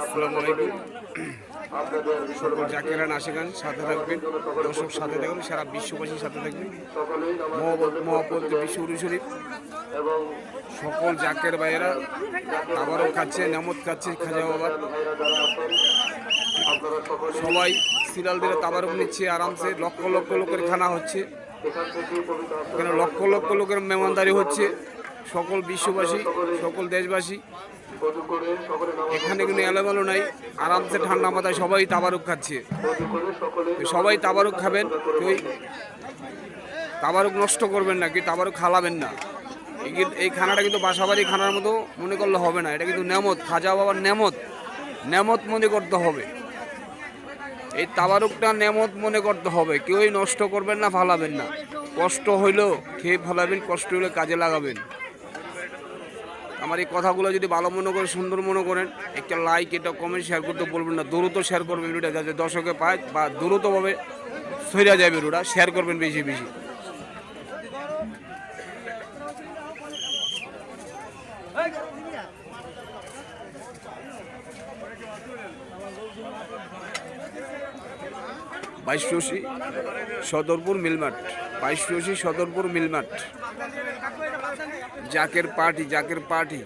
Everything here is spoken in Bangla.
আসসালামু আলাইকুম। সকল জাকিরান আশিকান সাথে থাকবেন, দর্শক সাথে থাকবেন, সারা বিশ্ববাসীর সাথে থাকবেন। মহাপবিত্র বিশ্ব শরীফ সকল জাকের ভাইয়েরা আবারও খাচ্ছে, নামত খাচ্ছে খাজা বাবার। সবাই সিরিয়াল দিয়ে তাবারক নিচ্ছে আরামসে। লক্ষ লক্ষ লোকের খানা হচ্ছে এখানে, লক্ষ লক্ষ লোকের মেহমানদারি হচ্ছে। সকল বিশ্ববাসী, সকল দেশবাসী এখানে কিন্তু এলোমেলো নাই, আরামসে ঠান্ডা মাথায় সবাই তাবারুক খাচ্ছে। সবাই তাবারুক খাবেন, কেউ তাবারুক নষ্ট করবেন না, কি তাবারুক খালাবেন না। এই খানাটা কিন্তু বাসাবাড়ি খানার মতো মনে করলে হবে না, এটা কিন্তু নেমত, খাজা বাবার নেমত, নেমত মনে করতে হবে। এই তাবারুকটা নেমত মনে করতে হবে, কেউই নষ্ট করবেন না, ফালাবেন না। কষ্ট হইলেও খেয়ে ফেলাবেন, কষ্ট হইলে কাজে লাগাবেন। আমার এই কথাগুলো যদি ভালো মনে করে, সুন্দর মনে করেন, একটা লাইক, এটা কমেন্ট, শেয়ার করতে বলবেন না। দ্রুত শেয়ার করবেন ভিডিওটা, যাতে দর্শকে পায় বা দ্রুতভাবে সরিয়া যায় ভিডিওটা। শেয়ার করবেন বেশি বেশি। বাইশরশি সদরপুর মিলমাঠ, বাইশরশি সদরপুর মিলমাঠ। জাকের পার্টি, জাকের পার্টি।